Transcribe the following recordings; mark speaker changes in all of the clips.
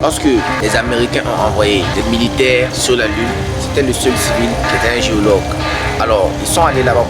Speaker 1: Lorsque les Américains ont envoyé des militaires sur la Lune, c'était le seul civil qui était un géologue. Alors, ils sont allés là-bas.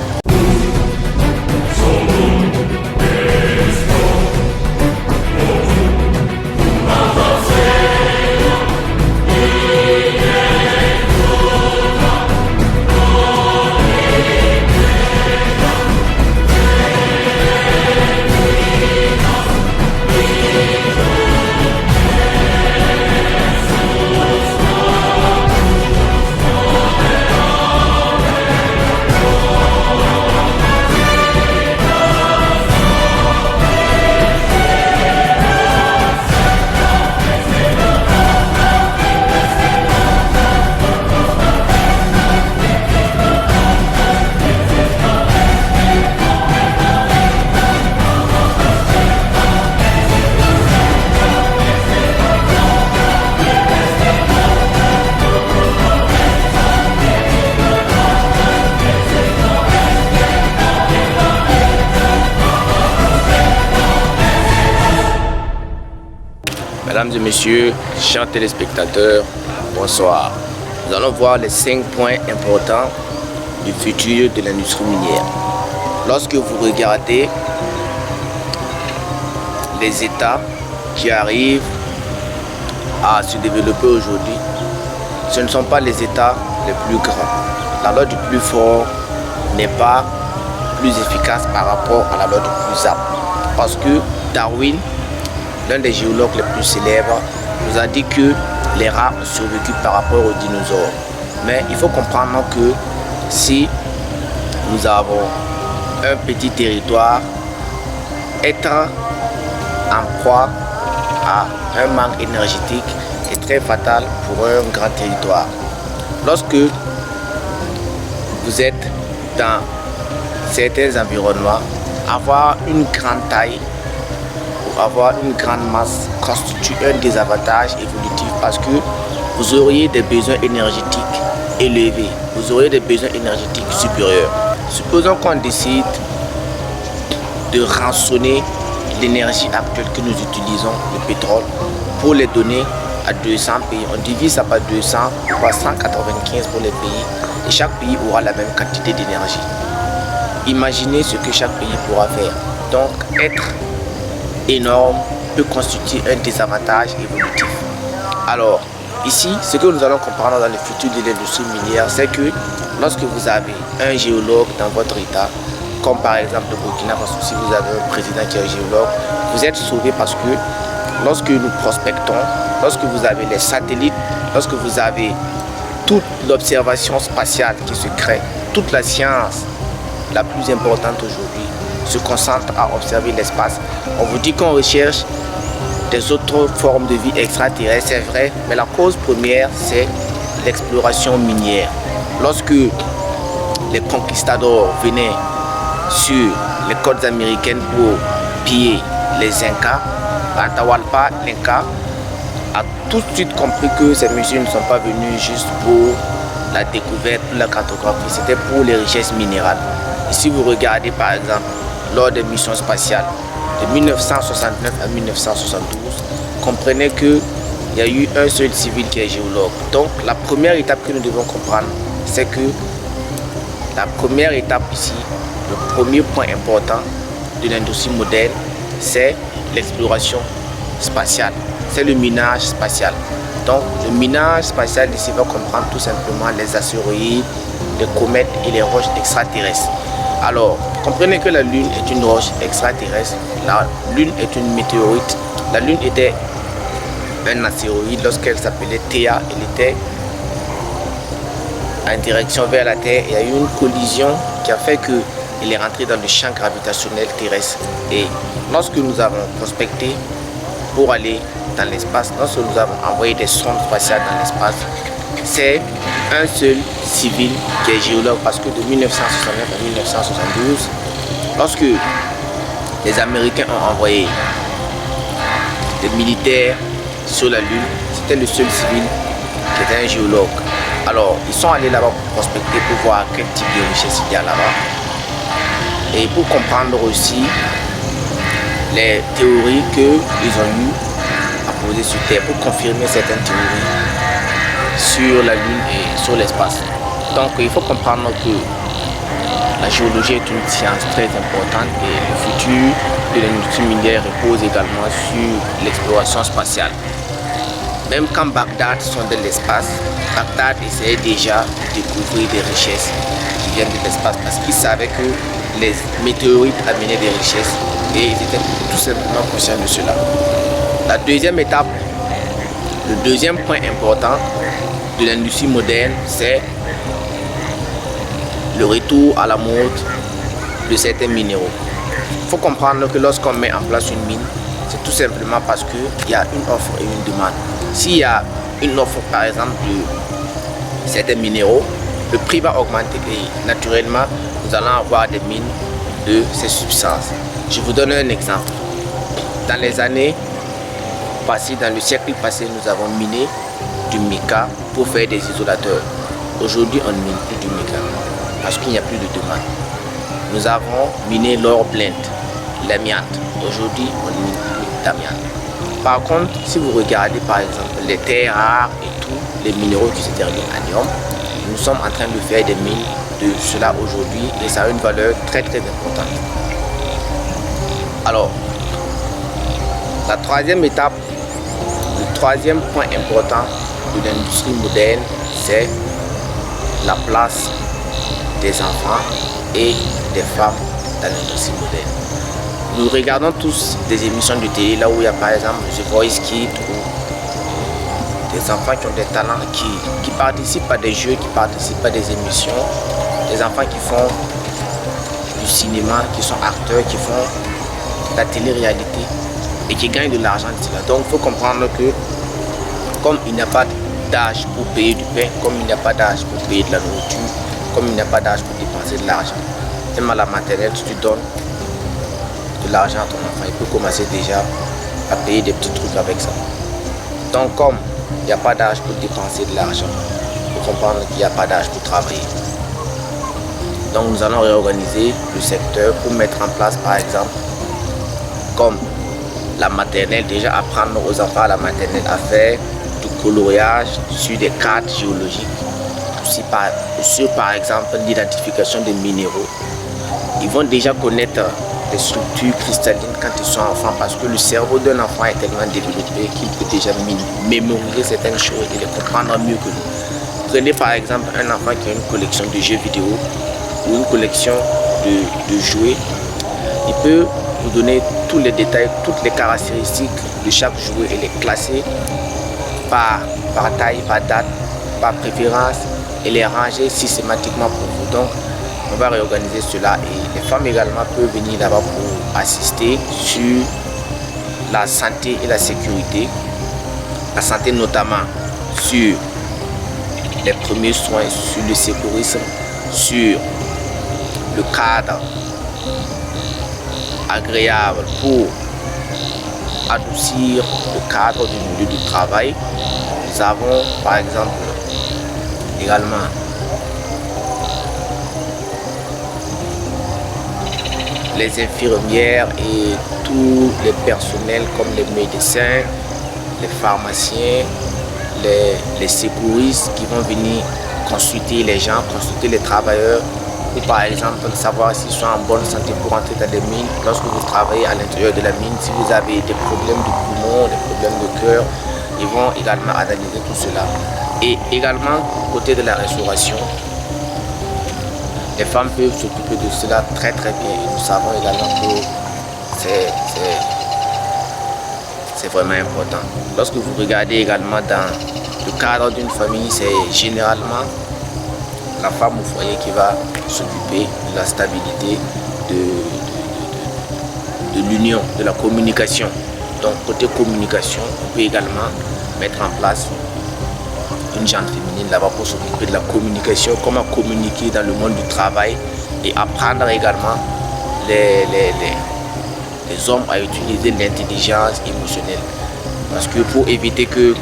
Speaker 1: Mesdames et messieurs, chers téléspectateurs, bonsoir. Nous allons voir les 5 points importants du futur de l'industrie minière. Lorsque vous regardez les États qui arrivent à se développer aujourd'hui, ce ne sont pas les États les plus grands. La loi du plus fort n'est pas plus efficace par rapport à la loi du plus apte. Parce que Darwin, l'un des géologues les plus célèbres, nous a dit que les rats ont survécu par rapport aux dinosaures. Mais il faut comprendre que si nous avons un petit territoire, être en proie à un manque énergétique est très fatal pour un grand territoire. Lorsque vous êtes dans certains environnements, avoir une grande taille, avoir une grande masse constitue un désavantage évolutif parce que vous auriez des besoins énergétiques élevés, vous auriez des besoins énergétiques supérieurs. Supposons qu'on décide de rançonner l'énergie actuelle que nous utilisons, le pétrole, pour les donner à 200 pays. On divise ça par 200, par 195 pour les pays, et chaque pays aura la même quantité d'énergie. Imaginez ce que chaque pays pourra faire. Donc, être énorme peut constituer un désavantage évolutif. Alors, ici, ce que nous allons comprendre dans le futur de l'industrie minière, c'est que lorsque vous avez un géologue dans votre état, comme par exemple le Burkina Faso, si vous avez un président qui est géologue, vous êtes sauvé parce que lorsque nous prospectons, lorsque vous avez les satellites, lorsque vous avez toute l'observation spatiale qui se crée, toute la science la plus importante aujourd'hui se concentre à observer l'espace. On vous dit qu'on recherche des autres formes de vie extraterrestres, c'est vrai, mais la cause première, c'est l'exploration minière. Lorsque les conquistadors venaient sur les côtes américaines pour piller les Incas, Atahualpa, l'Inca, a tout de suite compris que ces messieurs ne sont pas venus juste pour la découverte, pour la cartographie, c'était pour les richesses minérales. Et si vous regardez par exemple lors des missions spatiales de 1969 à 1972, comprenez qu'il y a eu un seul civil qui est géologue. Donc la première étape que nous devons comprendre, c'est que la première étape ici, le premier point important de l'industrie moderne, c'est l'exploration spatiale, c'est le minage spatial. Donc le minage spatial ici va comprendre tout simplement les astéroïdes, les comètes et les roches extraterrestres. Alors, comprenez que la Lune est une roche extraterrestre, la Lune est une météorite. La Lune était un astéroïde lorsqu'elle s'appelait Théa, elle était en direction vers la Terre. Il y a eu une collision qui a fait qu'elle est rentrée dans le champ gravitationnel terrestre. Et lorsque nous avons prospecté pour aller dans l'espace, lorsque nous avons envoyé des sondes spatiales dans l'espace, c'est un seul civil qui est géologue parce que de 1969 à 1972, lorsque les Américains ont envoyé des militaires sur la Lune, c'était le seul civil qui était un géologue. Alors, ils sont allés là-bas pour prospecter, pour voir quel type de richesse il y a là-bas. Et pour comprendre aussi les théories qu'ils ont eues à posées sur Terre pour confirmer certaines théories sur la Lune et sur l'espace. Donc il faut comprendre que la géologie est une science très importante et le futur de l'industrie minière repose également sur l'exploration spatiale. Même quand Bagdad sondait l'espace, Bagdad essayait déjà de découvrir des richesses qui viennent de l'espace parce qu'il savait que les météorites amenaient des richesses et ils étaient tout simplement conscients de cela. La deuxième étape, le deuxième point important de l'industrie moderne, c'est le retour à la mode de certains minéraux. Il faut comprendre que lorsqu'on met en place une mine, c'est tout simplement parce qu'il y a une offre et une demande. S'il y a une offre par exemple de certains minéraux, le prix va augmenter et naturellement nous allons avoir des mines de ces substances. Je vous donne un exemple. Dans les années passées, dans le siècle passé, nous avons miné du mica pour faire des isolateurs. Aujourd'hui, on ne mine plus du mica parce qu'il n'y a plus de demande. Nous avons miné l'or blende, l'amiante. Aujourd'hui, on ne mine plus d'amiante. Par contre, si vous regardez par exemple les terres rares et tous les minéraux qui se terminent en ion, nous sommes en train de faire des mines de cela aujourd'hui et ça a une valeur très importante. Alors, la troisième étape, le troisième point important de l'industrie moderne, c'est la place des enfants et des femmes dans l'industrie moderne. Nous regardons tous des émissions de télé là où il y a par exemple The Voice Kids ou des enfants qui ont des talents, qui participent à des jeux, qui participent à des émissions, des enfants qui font du cinéma, qui sont acteurs, qui font la télé-réalité et qui gagnent de l'argent de cela. Donc il faut comprendre que comme il n'y a pas d'âge pour payer du pain, comme il n'y a pas d'âge pour payer de la nourriture, comme il n'y a pas d'âge pour dépenser de l'argent, même à la maternelle, si tu donnes de l'argent à ton enfant, il peut commencer déjà à payer des petits trucs avec ça. Donc comme il n'y a pas d'âge pour dépenser de l'argent, il faut comprendre qu'il n'y a pas d'âge pour travailler. Donc nous allons réorganiser le secteur pour mettre en place par exemple comme la maternelle, déjà apprendre aux enfants à la maternelle à faire du coloriage sur des cartes géologiques, aussi sur par exemple l'identification des minéraux. Ils vont déjà connaître les structures cristallines quand ils sont enfants parce que le cerveau d'un enfant est tellement développé qu'il peut déjà mémoriser certaines choses et les comprendre mieux que nous. Prenez par exemple un enfant qui a une collection de jeux vidéo ou une collection de jouets, il peut vous donner tous les détails, toutes les caractéristiques de chaque jouet et les classer par taille, par date, par préférence et les ranger systématiquement pour vous. Donc on va réorganiser cela et les femmes également peuvent venir là-bas pour assister sur la santé et la sécurité. La santé notamment sur les premiers soins, sur le secourisme, sur le cadre agréable pour adoucir le cadre du milieu du travail. Nous avons par exemple également les infirmières et tous les personnels comme les médecins, les pharmaciens, les secouristes qui vont venir consulter les gens, consulter les travailleurs ou par exemple savoir s'ils sont en bonne santé pour entrer dans les mines. Lorsque vous travaillez à l'intérieur de la mine, si vous avez des problèmes de poumon, des problèmes de cœur, ils vont également analyser tout cela. Et également, côté de la restauration, les femmes peuvent s'occuper de cela très bien. Et nous savons également que c'est vraiment important. Lorsque vous regardez également dans le cadre d'une famille, c'est généralement la femme au foyer qui va s'occuper de la stabilité, de l'union, de la communication. Donc côté communication, on peut également mettre en place une gente féminine là-bas pour s'occuper de la communication, comment communiquer dans le monde du travail et apprendre également les hommes à utiliser l'intelligence émotionnelle. Parce que pour éviter que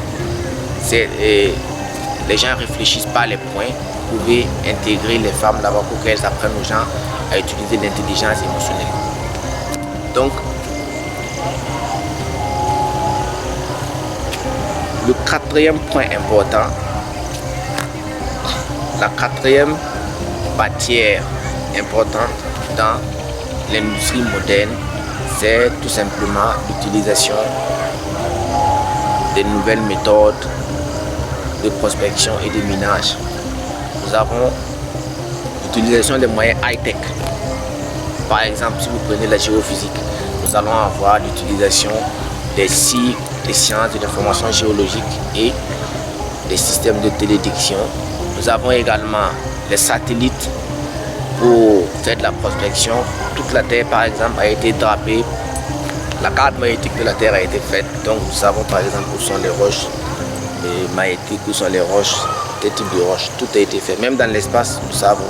Speaker 1: les gens ne réfléchissent pas les points, vous pouvez intégrer les femmes là-bas pour qu'elles apprennent aux gens à utiliser l'intelligence émotionnelle. Donc, Le quatrième point important, la quatrième matière importante dans l'industrie moderne, c'est tout simplement l'utilisation des nouvelles méthodes de prospection et de minage. Nous avons l'utilisation des moyens high-tech. Par exemple, si vous prenez la géophysique, nous allons avoir l'utilisation des cycles, des sciences de l'information géologique et des systèmes de télédiction. Nous avons également les satellites pour faire de la prospection. Toute la Terre, par exemple, a été drapée. La carte magnétique de la Terre a été faite. Donc, nous savons, par exemple, où sont les roches magnétiques, où sont les roches, des types de roches. Tout a été fait. Même dans l'espace, nous savons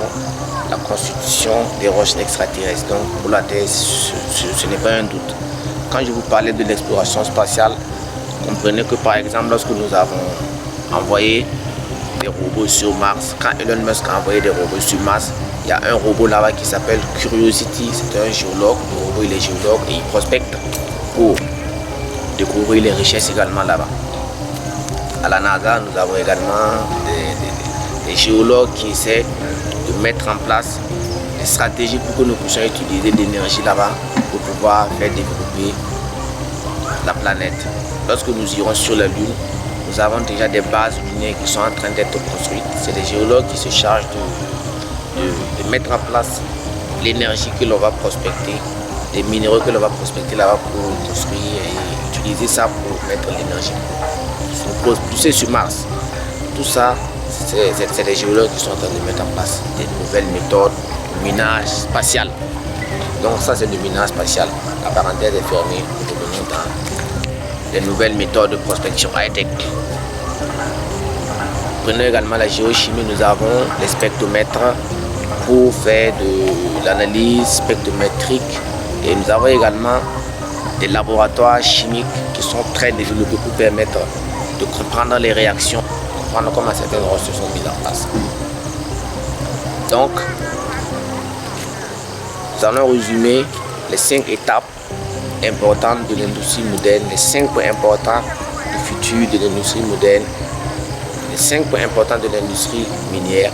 Speaker 1: la constitution des roches extraterrestres. Donc, pour la Terre, ce n'est pas un doute. Quand je vous parlais de l'exploration spatiale, comprenez que, par exemple, lorsque nous avons envoyé des robots sur Mars, quand Elon Musk a envoyé des robots sur Mars, il y a un robot là-bas qui s'appelle Curiosity. C'est un géologue. Le robot, il est géologue et il prospecte pour découvrir les richesses également là-bas. À la NASA, nous avons également des géologues qui essaient de mettre en place des stratégies pour que nous puissions utiliser l'énergie là-bas pour pouvoir faire développer la planète. Lorsque nous irons sur la Lune, nous avons déjà des bases lunaires qui sont en train d'être construites. C'est les géologues qui se chargent de mettre en place l'énergie que l'on va prospecter, des minéraux que l'on va prospecter là-bas pour construire et utiliser ça pour mettre l'énergie. Pour pousser sur Mars. Tout ça, c'est les géologues qui sont en train de mettre en place des nouvelles méthodes de minage spatial. Donc ça, c'est le minage spatial. La parenthèse est fermée. Nous revenons dans les nouvelles méthodes de prospection high-tech. Prenons également la géochimie. Nous avons les spectromètres pour faire de l'analyse spectrométrique. Et nous avons également des laboratoires chimiques qui sont très développés pour permettre de comprendre les réactions, comprendre comment certaines roches se sont mises en place. Donc, nous allons résumer les 5 étapes importantes de l'industrie moderne, les 5 points importants du futur de l'industrie moderne, les 5 points importants de l'industrie minière.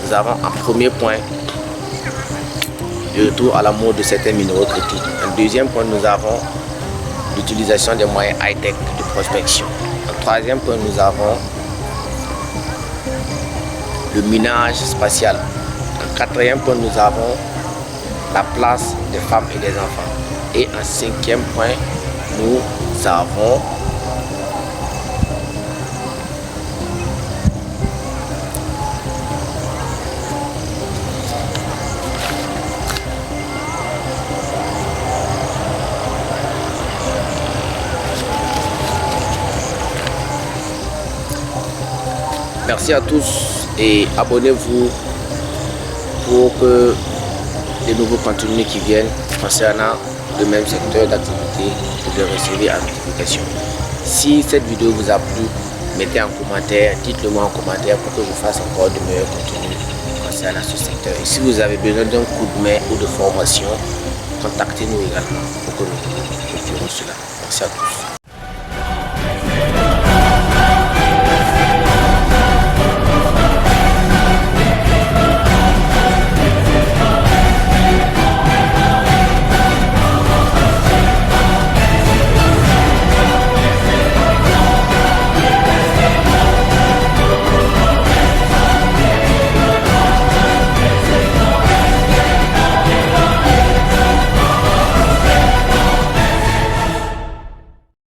Speaker 1: Nous avons en premier point le retour à la mode de certains minéraux critiques. En deuxième point, nous avons l'utilisation des moyens high-tech de prospection. En troisième point, nous avons le minage spatial. En quatrième point, nous avons la place des femmes et des enfants. Et en cinquième point, nous avons merci à tous et abonnez-vous pour que les nouveaux contenus qui viennent concernant le même secteur d'activité, vous les recevez en notification. Si cette vidéo vous a plu, mettez en commentaire, dites-le moi en commentaire pour que je fasse encore de meilleurs contenus concernant ce secteur. Et si vous avez besoin d'un coup de main ou de formation, contactez-nous également pour que nous ferons cela. Merci à tous.